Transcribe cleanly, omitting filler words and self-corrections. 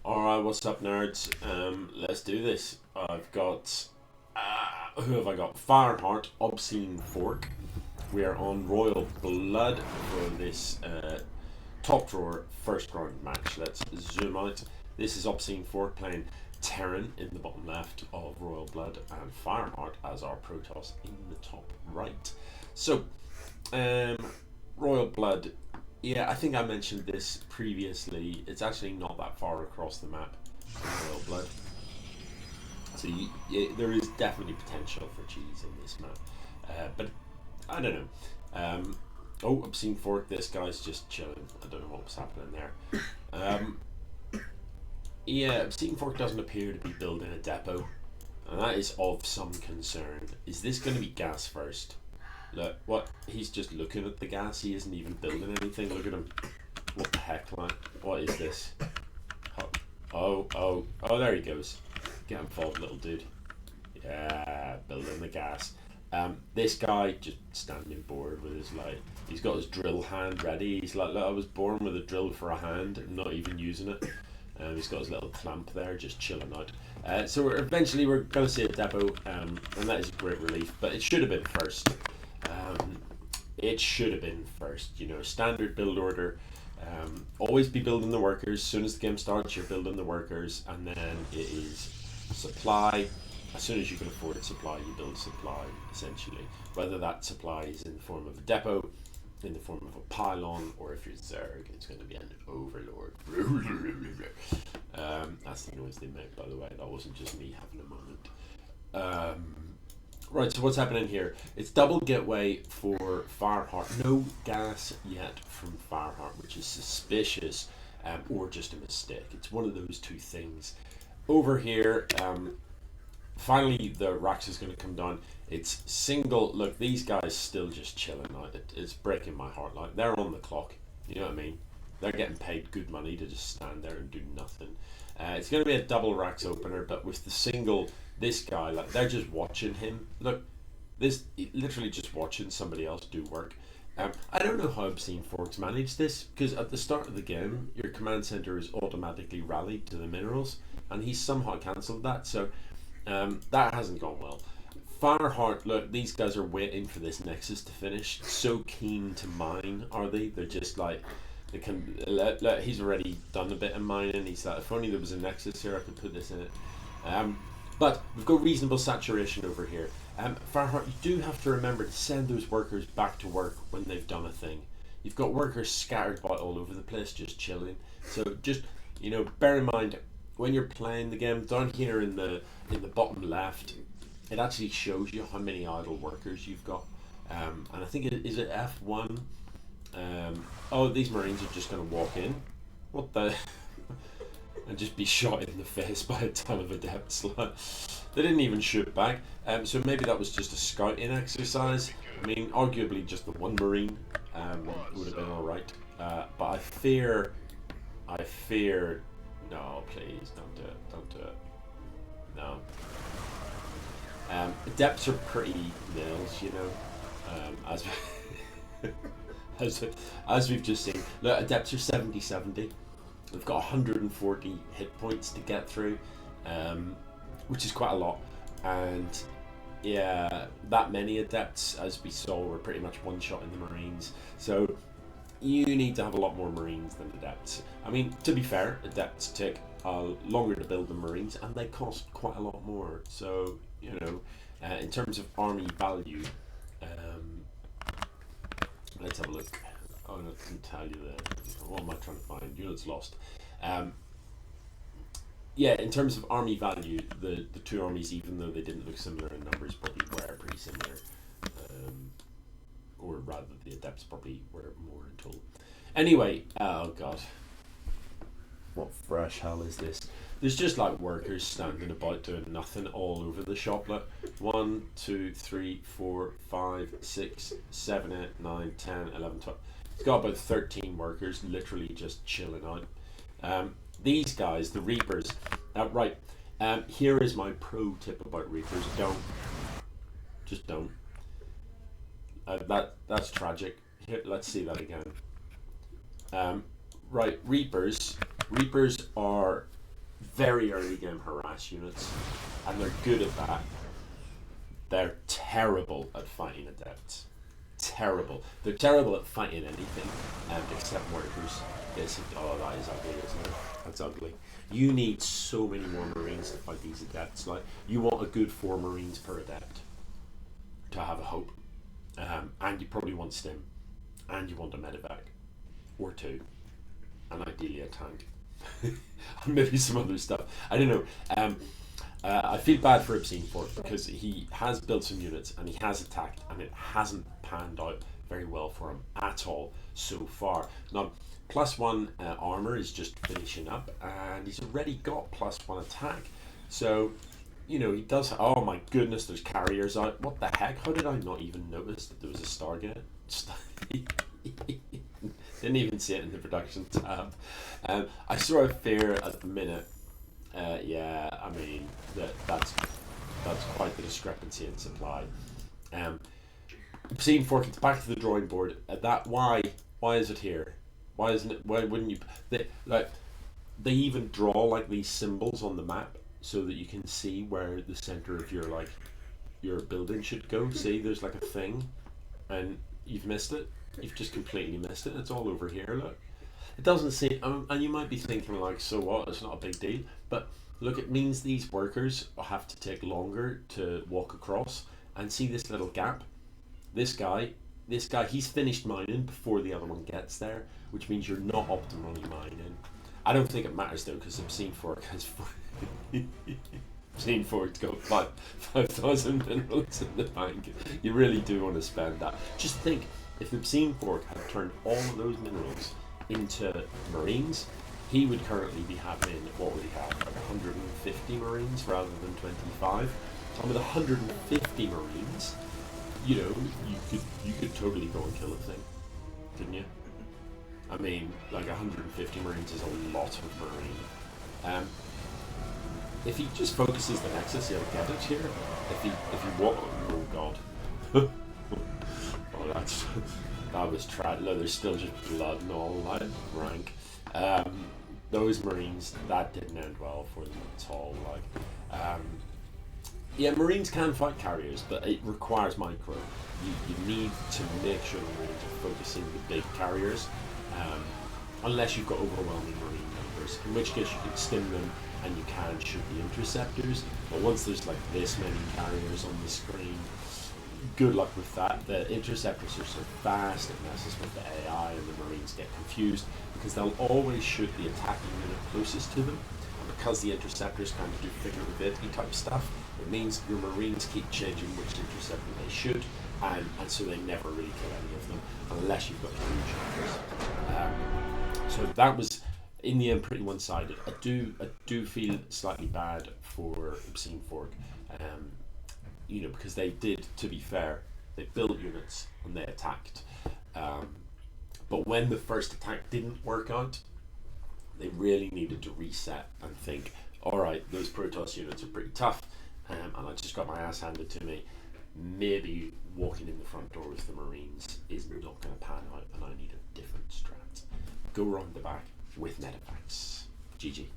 Alright, what's up, nerds? Let's do this. I've got. Who have I got? Fyreheart, ObsceneFork. We are on Royal Blood for this top drawer first round match. Let's zoom out. This is ObsceneFork playing Terran in the bottom left of Royal Blood and Fyreheart as our Protoss in the top right. So, Royal Blood. Yeah, I think I mentioned this previously. It's actually not that far across the map, Royal Blood. So there is definitely potential for cheese in this map. But I don't know. Oh, ObsceneFork, this guy's just chilling. I don't know what was happening there. Yeah, ObsceneFork doesn't appear to be building a depot. And that is of some concern. Is this going to be gas first? Look, what? He's just looking at the gas. He isn't even building anything. Look at him. What the heck, like? What is this? Oh, there he goes. Get involved, little dude. Yeah, building the gas. This guy just standing bored with his, like, he's got his drill hand ready. He's like, look, I was born with a drill for a hand and not even using it. He's got his little clamp there, just chilling out. So eventually we're going to see a depot, and that is a great relief. But it should have been first. It should have been first. You know, standard build order. Always be building the workers. As soon as the game starts, you're building the workers, and then it is supply. As soon as you can afford supply, you build supply, essentially. Whether that supply is in the form of a depot, in the form of a pylon, or if you're Zerg, it's going to be an overlord. That's the noise they make, by the way. That wasn't just me having a moment. Right, so what's happening here? It's double gateway for Fyreheart. No gas yet from Fyreheart, which is suspicious, or just a mistake. It's one of those two things. Over here, finally the Rax is going to come down. It's single. Look, these guys still just chilling out. It's breaking my heart. Like, they're on the clock. You know what I mean? They're getting paid good money to just stand there and do nothing. It's going to be a double Rax opener, but with the single, this guy, like, they're just watching him. Look, this literally just watching somebody else do work. I don't know how ObsceneFork's managed this, because at the start of the game, your command center is automatically rallied to the minerals, and he's somehow cancelled that, so that hasn't gone well. Fyreheart, look, these guys are waiting for this Nexus to finish. So keen to mine, are they? They're just like, they can. Look, he's already done a bit of mining. He's like, if only there was a Nexus here, I could put this in it. But we've got reasonable saturation over here. Fyreheart, you do have to remember to send those workers back to work when they've done a thing. You've got workers scattered about all over the place, just chilling. So just, you know, bear in mind when you're playing the game, down here in the bottom left, it actually shows you how many idle workers you've got. And I think is it F1. Oh, these Marines are just going to walk in. What the? And just be shot in the face by a ton of adepts. They didn't even shoot back. So maybe that was just a scouting exercise. I mean, arguably just the one Marine would have been alright. But I fear. No, please don't do it. Don't do it. No. Adepts are pretty nails, you know. As we've just seen. Look, adepts are 70-70. They've got 140 hit points to get through, which is quite a lot. And yeah, that many adepts, as we saw, were pretty much one shot in the Marines. So you need to have a lot more Marines than adepts. I mean, to be fair, adepts take longer to build than Marines, and they cost quite a lot more. So, you know, in terms of army value, let's have a look. Oh, no, I can tell you that. What am I trying to find? Units lost. Yeah, in terms of army value, the two armies, even though they didn't look similar in numbers, probably were pretty similar. Or rather, the adepts probably were more in total. Anyway, oh god. What fresh hell is this? There's just like workers standing about doing nothing all over the shop. Look, 1, 2, 3, 4, 5, 6, 7, 8, 9, 10, 11, 12. It's got about 13 workers literally just chilling out. These guys, the Reapers, right, here is my pro tip about Reapers. Just don't. That's tragic. Here, let's see that again. Right, Reapers are very early game harass units, and they're good at that. They're terrible at fighting adepts. Terrible. They're terrible at fighting anything, except workers. Oh, that is ugly, isn't it? That's ugly. You need so many more Marines to fight these adepts. Like, you want a good 4 Marines per adept to have a hope. And you probably want stim. And you want a medevac. Or 2. And ideally a tank. And maybe some other stuff. I don't know. I feel bad for ObsceneFork because he has built some units and he has attacked, and it hasn't panned out very well for him at all so far. Now, +1 armor is just finishing up, and he's already got +1 attack. So, you know, he does. Oh my goodness, there's carriers out. What the heck? How did I not even notice that there was a Stargate? Didn't even see it in the production tab. I sort of fear at the minute. Yeah, I mean that's quite the discrepancy in supply. ObsceneFork, it's back to the drawing board. Why is it here? Why isn't it? Why wouldn't you? They even draw like these symbols on the map so that you can see where the center of your building should go. See, there's like a thing, and you've missed it. You've just completely missed it. It's all over here. Look. It doesn't say, and you might be thinking like, so what? It's not a big deal. But look, it means these workers have to take longer to walk across. And see this little gap? This guy, he's finished mining before the other one gets there, which means you're not optimally mining. I don't think it matters though, because ObsceneFork has ObsceneFork's got 5,000 minerals in the bank. You really do want to spend that. Just think, if ObsceneFork had turned all of those minerals into Marines, he would currently be having, what would he have, like 150 Marines rather than 25. And with 150 Marines, you know, you could totally go and kill a thing, couldn't you? I mean, like 150 Marines is a lot of Marine. If he just focuses the Nexus, he'll get it here. If he walk, oh god. Oh, that was look, there's still just blood and all that rank. Those Marines, that didn't end well for them at all. Yeah, Marines can fight carriers, but it requires micro. You need to make sure the Marines are focusing the big carriers, unless you've got overwhelming Marine numbers, in which case you can stim them and you can shoot the interceptors. But once there's like this many carriers on the screen, good luck with that. The interceptors are so fast, it messes with the AI, and the Marines get confused because they'll always shoot the attacking unit closest to them. And because the interceptors kind of do figure-of-eight type stuff, it means your Marines keep changing which interceptor they shoot, and so they never really kill any of them unless you've got huge numbers. So that was in the end pretty one-sided. I do feel slightly bad for ObsceneFork. You know, because they did, to be fair, they built units and they attacked. But when the first attack didn't work out, they really needed to reset and think, alright, those Protoss units are pretty tough, and I just got my ass handed to me. Maybe walking in the front door with the Marines is not going to pan out, and I need a different strat. Go around the back with medevacs. GG.